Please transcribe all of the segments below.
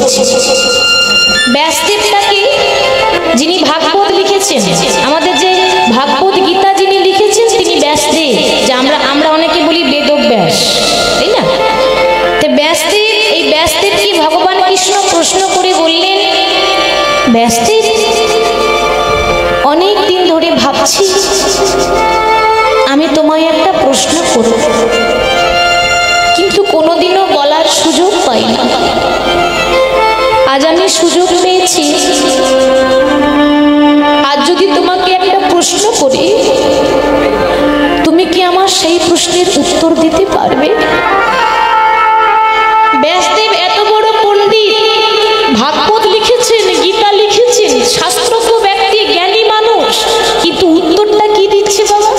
বলছি। ব্যাসদেবটাকে যিনি ভাগবত লিখেছেন, আমাদের যে ভাগবত গীতা যিনি লিখেছেন তিনি ব্যাসদেব, যে আমরা অনেকে বলি বেদব্যাস, তাই না? তো ব্যাসদেব, এই ব্যাসদেব কি ভগবান কৃষ্ণ প্রশ্ন করে বললেন, ব্যাসদেব অনেক দিন ধরে ভাবছি আমি তোমায় একটা প্রশ্ন করব, কিন্তু কোনোদিনও বলার সুযোগ পাই না। আজ আমি সুযোগ পেয়েছি, আজ যদি তোমাকে একটা প্রশ্ন করি, তুমি কি আমার সেই প্রশ্নের উত্তর দিতে পারবে? ব্যাসদেব এত বড় পণ্ডিত, ভাগবত লিখেছেন, গীতা লিখেছেন, শাস্ত্রজ্ঞ ব্যক্তি, জ্ঞানী মানুষ, কিন্তু উত্তরটা কি দিচ্ছে বাবা?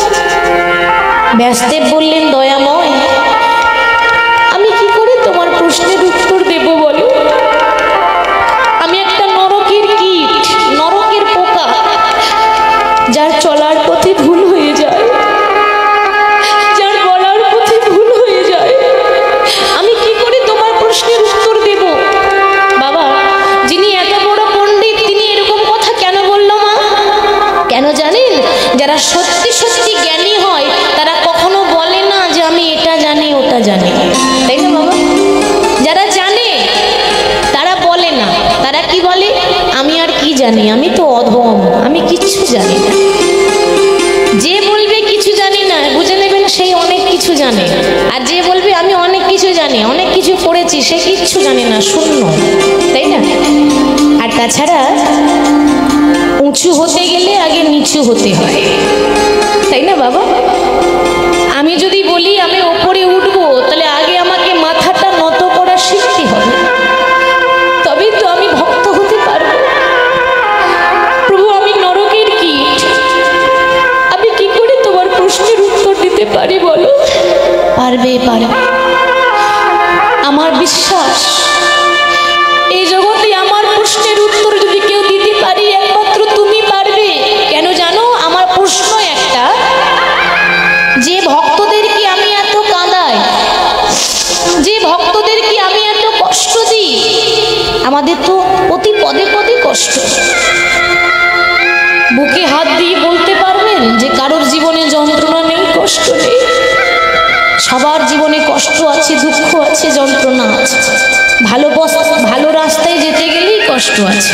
ব্যাসদেব বললেন, দয়াময় আমি কি করে তোমার প্রশ্নের উত্তর দেব বলো? আমি একটা নরকের কীট, নরকের পোকা, যার চলার পথে ভুল হয়ে যায়, যার বলার পথে ভুল হয়ে যায়, আমি কি করে তোমার প্রশ্নের উত্তর দেব? বাবা, যিনি এত বড় পণ্ডিত তিনি এরকম কথা কেন বলল মা? কেন জানেন? যারা সত্যি সত্যি জ্ঞানী হয় তারা কখনো বলে না যে আমি এটা জানি ওটা জানি, তাই না বাবা? যারা জানে তারা বলে না, তারা কি বলে, আমি আর কি জানি, আমি তো অধম, আমি কিচ্ছু জানি না। যে বলবে কিছু জানি না, বুঝে নেবেন সেই অনেক কিছু জানে, আর যে বলবে আমি অনেক কিছু জানি, অনেক কিছু পড়েছি, সে কিচ্ছু জানে না, শূন্য, তাই না? আর তাছাড়া উঁচু হতে গেলে আগে নিচু হতে হয়, তাই না বাবা? আমি যদি বলি আমি ওপরে উঠবো, তাহলে আগে আমাকে মাথাটা নত করা শিখতে হবে, তবেই তো আমি ভক্ত হতে পারবো। প্রভু আমি নরকের কীট, আমি কি করে তোমার প্রশ্নের উত্তর দিতে পারি বলো? পারবে, পারবে, আমার বিশ্বাস এই জগতে আমার প্রশ্নের উত্তর যদি কেউ দিতে পারি একমাত্র তুমি পারবে। কেন জানো? আমার প্রশ্ন একটা, যে ভক্তদেরকে আমি এত কাঁদাই, যে ভক্তদেরকে আমি এত কষ্ট দিই, আমাদের তো প্রতি পদে পদে কষ্ট। বুকে হাত দিয়ে বলতে পারবেন যে কারোর জীবনে যন্ত্রণা নেই, কষ্ট নেই? সবার জীবনে কষ্ট আছে, দুঃখ আছে, যন্ত্রণা আছে। ভালো রাস্তায় যেতে গেলেই কষ্ট আছে,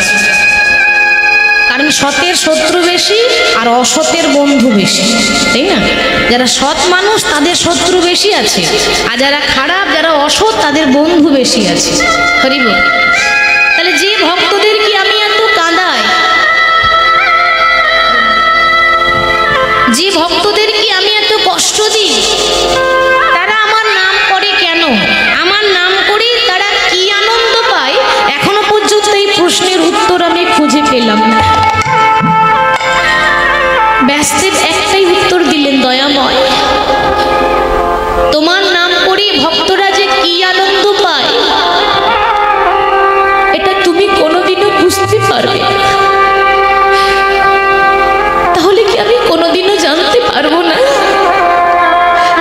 কারণ সতের শত্রু বেশি আর অসতের বন্ধু বেশি, তাই না? যারা সৎ মানুষ তাদের শত্রু বেশি আছে, আর যারা খারাপ, যারা অসৎ, তাদের বন্ধু বেশি আছে। হরি বল। তাহলে যে ভক্তদেরকে আমি এত কাঁদাই, যে ভক্তদেরকে আমি এত কষ্ট দিই, তারা আমার নাম করে কেন? আমার নাম করে তারা কি আনন্দ পায়? এখনো পর্যন্ত এই প্রশ্নের উত্তর আমি খুঁজে পেলাম না। ব্যাসদেব একটাই উত্তর দিলেন, দয়াময় তোমার নাম করে ভক্তরা যে কি আনন্দ পায় এটা তুমি কোনোদিনও বুঝতে পারবে না। তাহলে কি আমি কোনোদিনও জানতে পারবো না?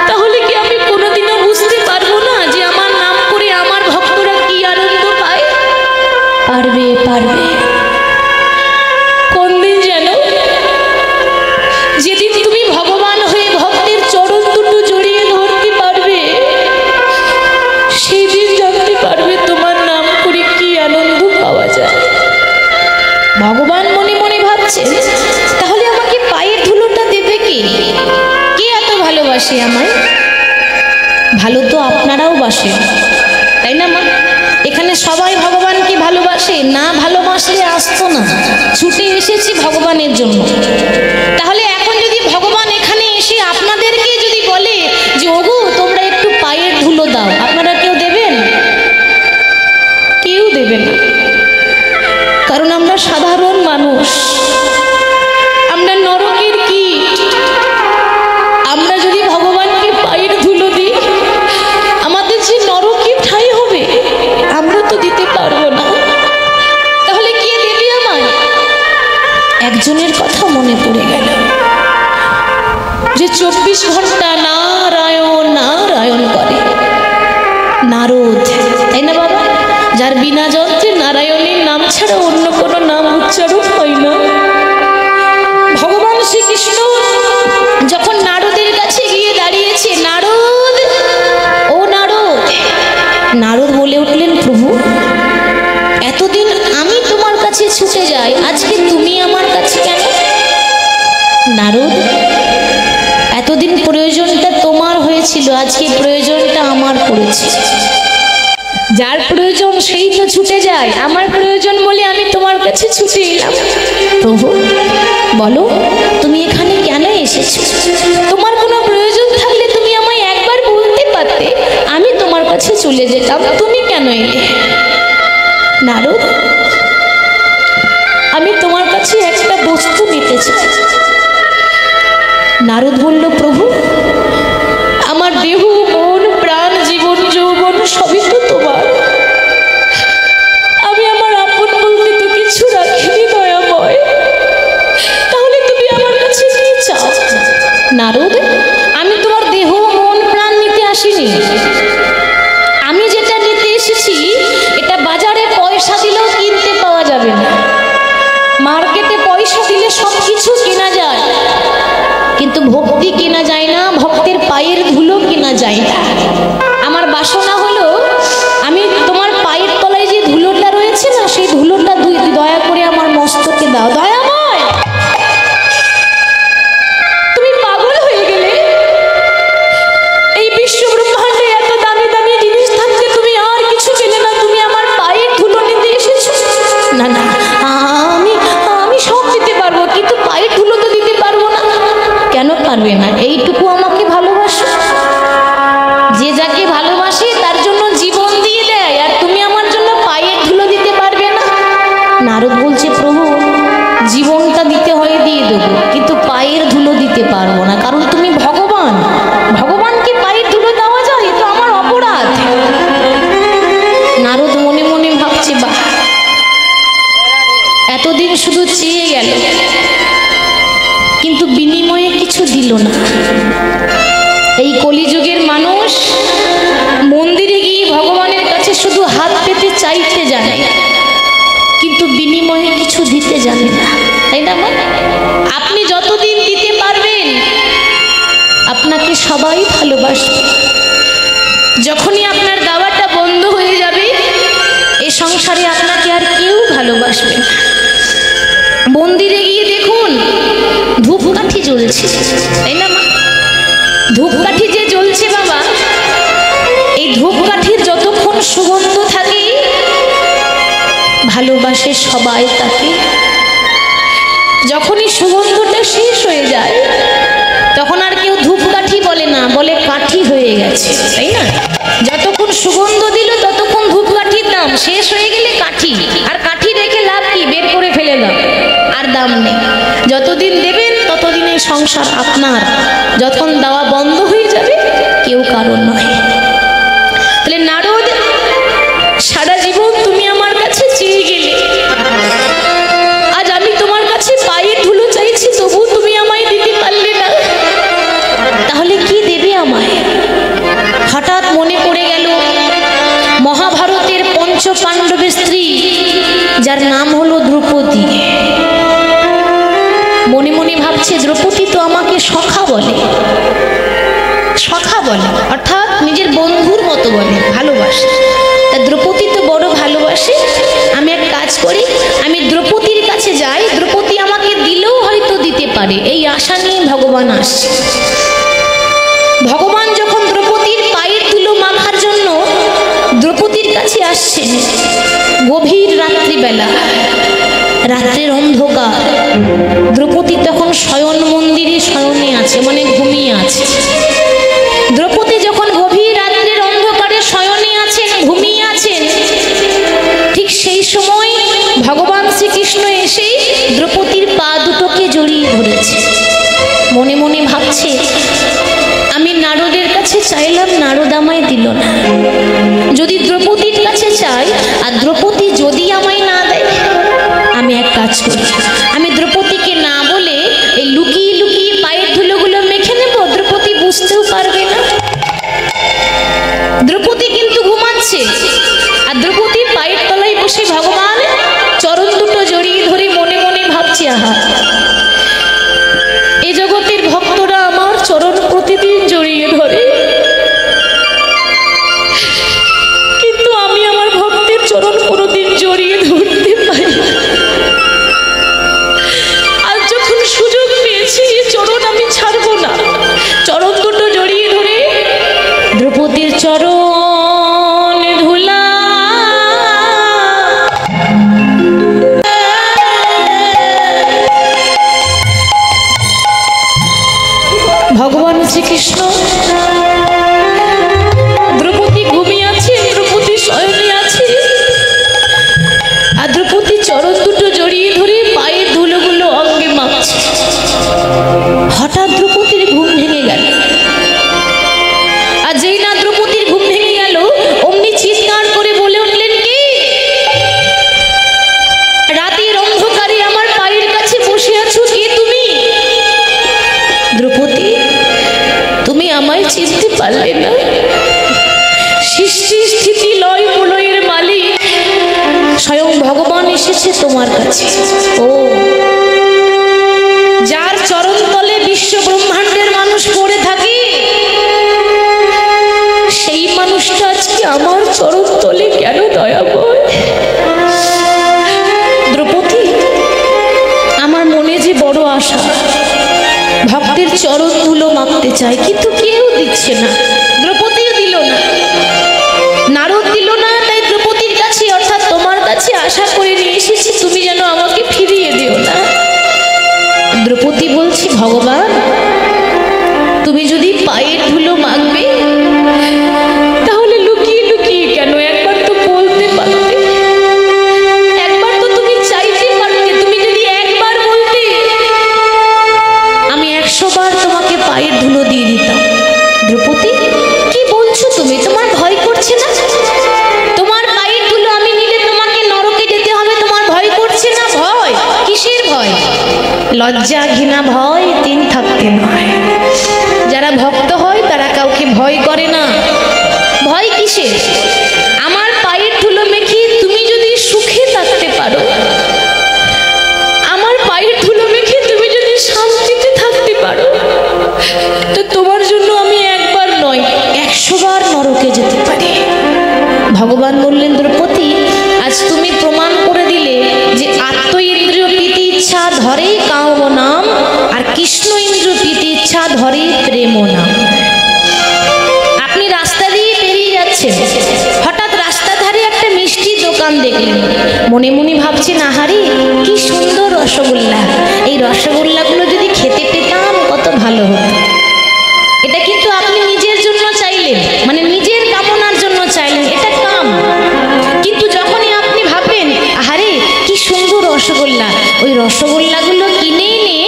তাহলে কি আমি কোনোদিনও বুঝতে পারবো না যে আমার নাম করে আমার ভক্তরা কি আনন্দ পায়? পারবে, পারবে। কোন দিন যেন, যেদিন তুমি ভগবান হয়ে ভক্তের চরণ দুটো জড়িয়ে ধরতে পারবে, সেই দিন জানতে পারবে তোমার নাম করে কি আনন্দ পাওয়া যায়। ভগবান মনে মনে ভাবছে, তাহলে আমাকে পায়ের ধুলোটা দেবে কে? কে এত ভালোবাসে আমায়? ভালো তো আপনারাও বাসেন, তাই না মা? এখানে সবাই ভগবানকে ভালোবাসে না, ভালোবাসলে আসতো না, ছুটে এসেছি ভগবানের জন্য। তাহলে এখন যদি ভগবান এখানে এসে আপনাদেরকে যদি বলে যে ওগো তোমরা একটু পায়ের ধুলো দাও, আপনারা কেউ দেবেন? কেউ দেবে না, কারণ আমরা সাধারণ মানুষ, আমরা নরকের কীট। আমরা যদি ভগবানকে পায়ের ধুলো দিই, আমাদের যে নরকে ঠাঁই হবে আমরা তো দিতে পারবো না। তাহলে কে দেবে আমায়? একজনের কথা মনে পড়ে গেল, যে 24 ঘন্টা নারায়ণ নারায়ণ করে, নারদ, তাই না বাবা? যার বিনা যন্ত্রে নারায়ণের নাম ছাড়া অন্য কোনো নাম উচ্চারণ হয় না। ভগবান শ্রীকৃষ্ণ যখন নারদের কাছে গিয়ে দাঁড়িয়েছে, নারদ, ও নারদ, নারদ বলে উঠলেন, প্রভু এতদিন আমি তোমার কাছে ছুটে যাই, আজকে তুমি আমার কাছে কেন? নারদ, এতদিন প্রয়োজনটা তোমার হয়েছিল, আজকে প্রয়োজনটা আমার পড়েছে। যার প্রয়োজন সেই তো ছুটে যায়, আমার প্রয়োজন বলে আমি তোমার কাছে ছুটে এলাম। প্রভু বলো তুমি এখানে কেন এসেছো? তোমার কোনো প্রয়োজন থাকলে তুমি আমায় একবার বলতে পারতে, আমি তোমার কাছে চলে যেতাম, তুমি কেন এলে? নারদ, আমি তোমার কাছে একটা বস্তু নিতে চাই। নারদ বলল, প্রভু আমার দেহ, মন, প্রাণ, জীবন, যৌবন সবই তো তোমার, আমি আমার আপন বলতে তো কিছু রাখিনি দয়াময়, তাহলে তুমি আমার কাছে কি চাও? নারদ, আমি তোমার দেহ, মন, প্রাণ নিতে আসিনি, আমি যেটা নিতে এসেছি এটা বাজারে পয়সা দিলেও কিনতে পাওয়া যাবে না। মার্কেটে পয়সা দিলে সব কিছু কেনা যায়, কিন্তু ভক্তি কেনা যায় না, ভক্তের পায়ের ধুলো কেনা যায় না। আমার বাসনা হলো আমি তোমার পায়ের তলায় যে ধুলোটা রয়েছে না, সেই ধুলোটা দয়া করে আমার মস্তকে দাও। দয়াময়, তুমি পাগল হয়ে গেলে? এই বিশ্ব ব্রহ্মাণ্ডে এত দামি দামি জিনিস থাকতে তুমি আর কিছু পেলে না, তুমি আমার পায়ের ধুলো নিতে এসেছো? না না, আমি সব দিতে পারবো, কিন্তু পায়ের ধুলো তো দিতে পারবো না। কেন পারবে না? এইটুকু আমাকে ভালোবাসো। যে যাকে ভালোবাসে তার জন্য জীবন দিয়ে দেয়, আর তুমি আমার জন্য পায়ের ধুলো দিতে পারবে না? নারদ বলছে, প্রভু জীবনটা দিতে হয় দিয়ে দেবো, কিন্তু পায়ের ধুলো দিতে পারবো না, কারণ তুমি ভগবান। ভগবানকে পায়ের ধুলো দেওয়া যায়? তো আমার অপরাধ। নারদ মনে মনে ভাবছে, বাহ, এতদিন শুধু চেয়ে গেল, কিন্তু বিনিময়ে কিছু দিল না। এই কলিযুগের মানুষ মন্দিরে গিয়ে ভগবানের কাছে শুধু হাত পেতে চাইতে জানে, কিন্তু বিনিময়ে কিছু দিতে জানে না, তাই না? আপনি যতদিন দিতে পারবেন আপনাকে সবাই ভালোবাসবে। যখনই আপনার দেওয়াটা বন্ধ হয়ে যাবে, এ সংসারে আপনাকে আর কেউ ভালোবাসবে না। মন্দিরে গিয়ে দেখুন ধূপকাঠি জ্বলছে, তাই না মা? ধূপকাঠি যে জ্বলছে বাবা, এই ধূপকাঠির যতক্ষণ সুগন্ধ থাকে ভালোবাসে সবাই তাকে। যখনই সুগন্ধটা শেষ হয়ে যায় তখন আর কেউ ধূপকাঠি বলে না, বলে কাঠি হয়ে গেছে, তাই না? যতক্ষণ সুগন্ধ দিল ততক্ষণ ধূপকাঠির দাম, শেষ হয়ে গেলে কাঠি। আর কাঠি রেখে লাভ কি? বের করে ফেলে দাও, আর দাম নেই। যতদিন দেবেন ততদিন এই সংসার আপনার, যখন দেওয়া বন্ধ হয়ে যাবে কেউ কারণ নয়। তাহলে নারদ, সারা জীবন তুমি আমার কাছে চেয়ে গেলে, আজ আমি তোমার কাছে পায়ের ধুলো চাইছি, তবু তুমি আমায় দিতে পারলে না, তাহলে কি দেবে আমায়? হঠাৎ মনে পড়ে গেল মহাভারতের পঞ্চ পাণ্ডবের স্ত্রী, যার নাম হলো দ্রৌপদী। মনে মনে ভাবছে, দ্রৌপদী তো আমাকে সখা বলে, সখা বলে অর্থাৎ নিজের বন্ধুর মতো বলে, ভালোবাসে। তা দ্রৌপদী তো বড় ভালোবাসে, আমি এক কাজ করি, আমি দ্রৌপদীর কাছে যাই, দ্রৌপদী আমাকে দিলেও হয়তো দিতে পারে, এই আশা নিয়ে ভগবান আসছে। ভগবান যখন দ্রৌপদীর পায়ের ধুলো মাখার জন্য দ্রৌপদীর কাছে আসছেন, গভীর রাত্রিবেলা, রাত্রের অন্ধকার, দ্রৌপদী তখন শয়ন মন্দিরে শয়নে আছে, মানে ঘুমিয়ে আছে। দ্রৌপদী যখন গভীর রাত্রের অন্ধকারে শয়নে আছেন, ঘুমিয়ে আছেন, ঠিক সেই সময় ভগবান শ্রীকৃষ্ণ এসে দ্রৌপদীর পা দুটোকে জড়িয়ে ধরেছে। মনে মনে ভাবছে, আমি নারদের কাছে চাইলাম, নারদ আমায় দিল না, যদি দ্রৌপদীর কাছে চাই আর দ্রৌপদী যদি আমায় না দেয়, আমি এক কাজ করি, আমি দ্রৌপদীকে না বলে এই লুকিয়ে লুকিয়ে পায়ের ধুলোগুলো মেখে নেব, দ্রৌপদী বুঝতেও পারবে না। দ্রৌপদী কিন্তু ঘুমাচ্ছে, আর দ্রৌপদীর পায়ের তলায় বসে ভগবান চরণ দুটো জড়িয়ে ধরে মনে মনে ভাবছে, আহা, এই জগতের ভক্তরা আমার চরণ প্রতিদিন জড়িয়ে ধরে, কিন্তু আমি আমার ভক্তের চরণ কোনোদিন জড়িয়ে ধরতে পারি। আর যখন সুযোগ পেয়েছি চরণ আমি ছাড়বো না, চরণ দুটো জড়িয়ে ধরে দ্রৌপদীর চরণ ধুলা ভগবান শ্রীকৃষ্ণ। দ্রৌপদী ঘুমিয়ে আছে, দ্রৌপদী শয়নে আছে, আর দ্রৌপদী চরণ দুটো জড়িয়ে ধরে পায়ের ধুলোগুলো অঙ্গে মাখছে। হঠাৎ দ্রৌপদীর ঘুম ভেঙে গেল, আর যেই না দ্রৌপদীর ঘুম ভেঙে গেল অমনি চিৎকার করে বলে উঠলেন, কি রাতের অন্ধকারে আমার পায়ের কাছে বসে আছো, কে তুমি? দ্রৌপদী, তুমি আমায় চিনতে পারলে না? সৃষ্টি স্থিতি লয় প্রলয়ের মালিক স্বয়ং ভগবান এসেছে তোমার কাছে। ও, যার চরণ তলে বিশ্ব ব্রহ্মাণ্ডের মানুষ পড়ে থাকে, সেই মানুষটা আজকে আমার চরণ তলে কেন দয়াময়? দ্রৌপদী, আমার মনে যে বড় আশা, ভক্তের চরণ ধুলো মাখতে চাই, কিন্তু কেউ দিচ্ছে না। দ্রৌপদীও দিল না, নারদ দিল না, তাই দ্রৌপদীর কাছে অর্থাৎ তোমার কাছে আশা করে নিয়ে এসেছি, তুমি যেন আমাকে ফিরিয়ে দিও না। দ্রৌপদী বলছি, ভগবান, তুমি যদি পায়ের ধুলো মাখবে তাহলে লুকিয়ে লুকিয়ে কেন? একবার তো বলতে পারতে, একবার তো তুমি চাইতে পারতে। তুমি যদি একবার বলতে, আমি 100 বার তোমাকে পায়ের ধুলো দিয়ে দিতাম। দ্রৌপদী, কি বলছো তুমি? তোমার ভয় করছে না? তোমার পায়ের ধুলো আমি নিলে তোমাকে নরকে যেতে হবে, তোমার ভয় করছে না? ভয় কিসের ভয়? লজ্জা ঘৃণা ভয় 3 থাকতে নয়। যারা ভক্ত হয় তারা কাউকে ভয় করে না। ভয় কিসের? আমার পায়ের ধুলো মেখে তুমি যদি সুখে থাকতে পারো, আমার পায়ের ধুলো মেখে তুমি যদি শান্তিতে থাকতে পারো, তো তোমার জন্য আমি একবার নয় 100 বার নরকে যেতে পারি। ভগবান বললেন, দ্রৌপদী, আজ তুমি প্রমাণ করে দিলে যে আত্ম ইন্দ্রিয় প্রীতি ইচ্ছা ধরে কাম নাম, আর কৃষ্ণ ইন্দ্রিয় প্রীতি ইচ্ছা ধরে প্রেম নাম। আপনি রাস্তা দিয়ে পেরিয়ে যাচ্ছেন, হঠাৎ রাস্তা ধারে একটা মিষ্টি দোকান দেখলেন, মনে মনে ভাবছেন, আহারে কি সুন্দর রসগোল্লা, এই রসগোল্লাগুলো যদি খেতে পেতাম কত ভালো হতো। এটা কিন্তু আপনি নিজের জন্য চাইলেন, মানে নিজের কামনার জন্য চাইলেন, এটা কাম। কিন্তু যখনই আপনি ভাববেন, আহারে কি সুন্দর রসগোল্লা, ওই রসগোল্লাগুলো কিনে এনে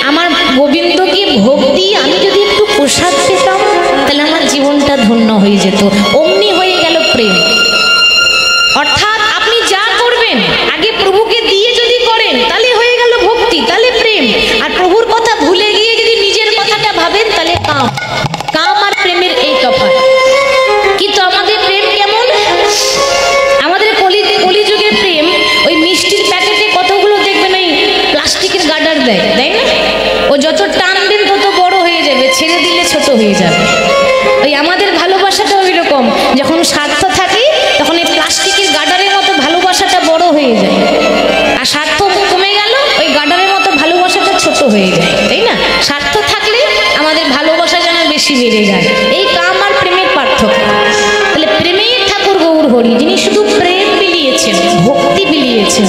আমার গোবিন্দকে ভোগ দিয়ে আমি যদি একটু প্রসাদ পেতাম, তাহলে আমার জীবনটা ধন্য হয়ে যেত। অমনি হয়ে গেল প্রেম। অর্থাৎ আপনি যা করবেন আগে প্রভুকে দিয়ে যদি করেন, তাহলে হয়ে গেল ভক্তি, তাহলে প্রেম। আর প্রভুর কথা ভুলে গিয়ে যদি নিজের কথাটা ভাবেন, তাহলে কাম। কাম আর প্রেমের এই তফাৎ। কিন্তু আমাদের প্রেম কেমন? আমাদের কলিযুগের প্রেম ওই মিষ্টির প্যাকেটে কতগুলো দেখবেন ওই প্লাস্টিকের গার্ডার দেয়, তাই না? ও যত টানবেন তত বড় হয়ে যাবে, ছেড়ে দিলে ছোট হয়ে যাবে। ওই আমাদের ভালোবাসাটা ওই রকম, যখন স্বার্থ থাকে তখন এই প্লাস্টিকের গার্ডারের মতো ভালোবাসাটা বড় হয়ে যায়, আর স্বার্থ কমে গেল ওই গার্ডারের মতো ভালোবাসাটা ছোট হয়ে যায়, তাই না? স্বার্থ থাকলে আমাদের ভালোবাসা যেন বেশি বেড়ে যায়। এই কাম আর প্রেমের পার্থক্য। তাহলে প্রেমের ঠাকুর গৌর হরি, যিনি শুধু প্রেম বিলিয়েছেন, ভক্তি বিলিয়েছেন,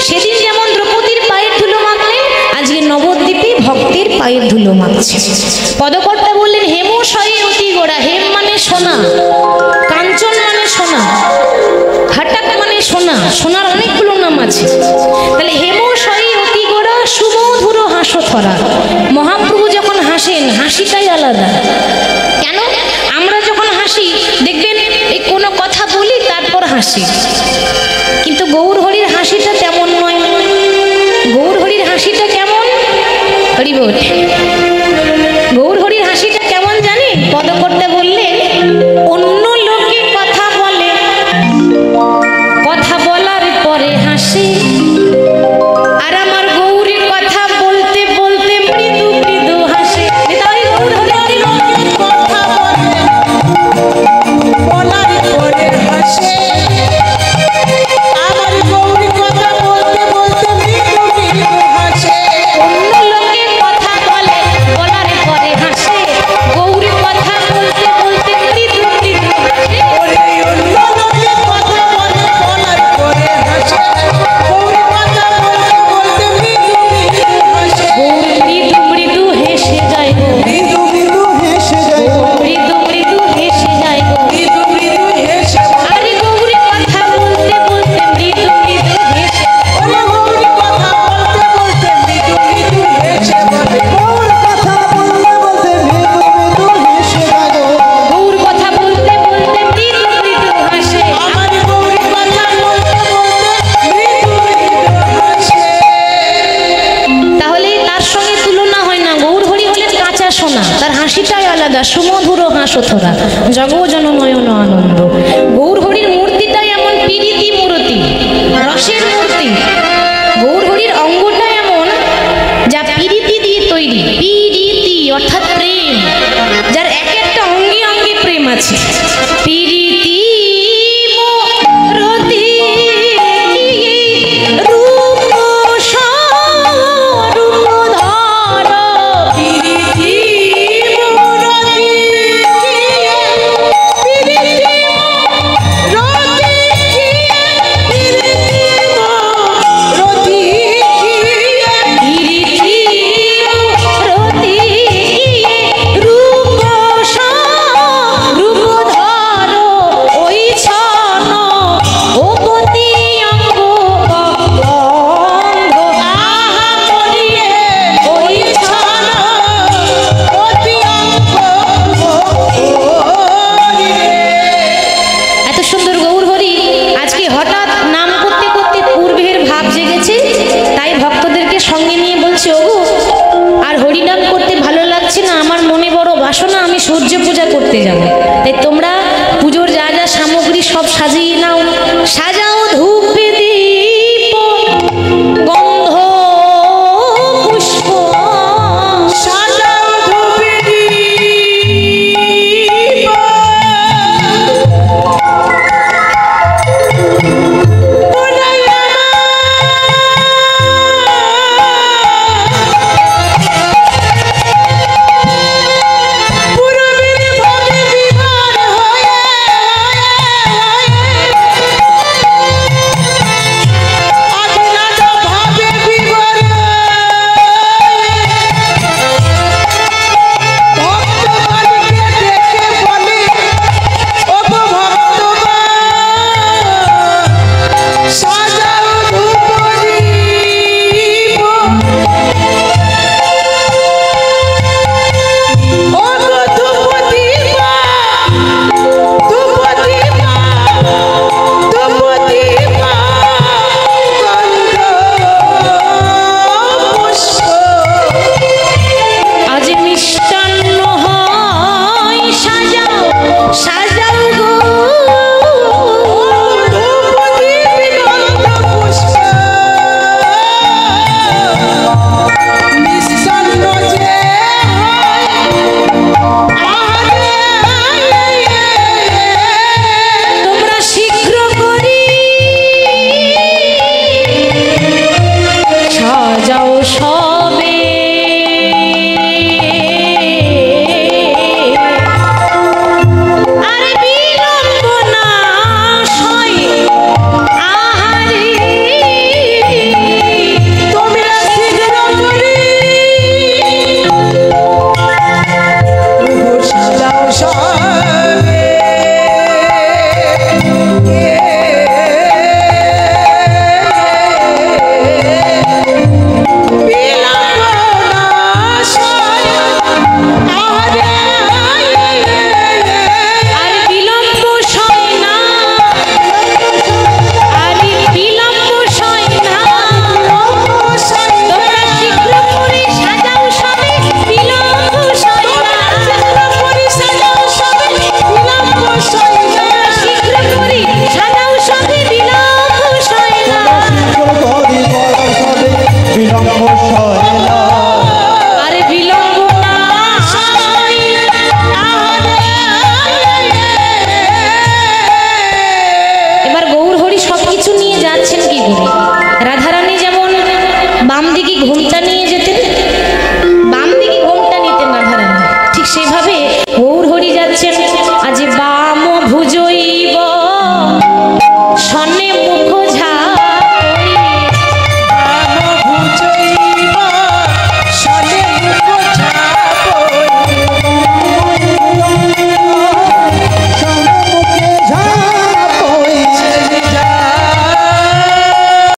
সেদিন যেমন দ্রৌপদীর পায়ের ধুলো মাখলেন, আজকে নবদ্বীপে ভক্তের পায়ের ধুলো মাখছে। পদকর্তা বললেন, হেম শয়ে অতি গোড়া। হেম মানে সোনা, কাঞ্চন মানে সোনা, হাটাক মানে সোনা। সোনার অনেকগুলো নাম আছে। তাহলে হেম শয়ে অতি গোড়া, সুমধুর হাসথরা। মহাপ্রভু যখন হাসেন, হাসিটাই আলাদা। কেন? আমরা যখন হাসি দেখবেন এই কোনো কথা বলি তারপর হাসি, কিন্তু গৌর হরির হাসিটা তেমন নয়। গৌর হরির হাসিটা কেমন? হরি বল। গৌর হরির হাসিটা কেমন জানেন? পদকর্তা বললেন, অন্য লোকে কথা বলে সথরা জগজন নয়ন আনন্দ। গৌরহরির মূর্তিটাই এমন পিরিতি মূর্তি, রসের মূর্তি। গৌরহরির অঙ্গটা এমন যা পিরিতি দিয়ে তৈরি। পিরিতি অর্থাৎ প্রেম, যার এক একটা অঙ্গে অঙ্গে প্রেম আছে।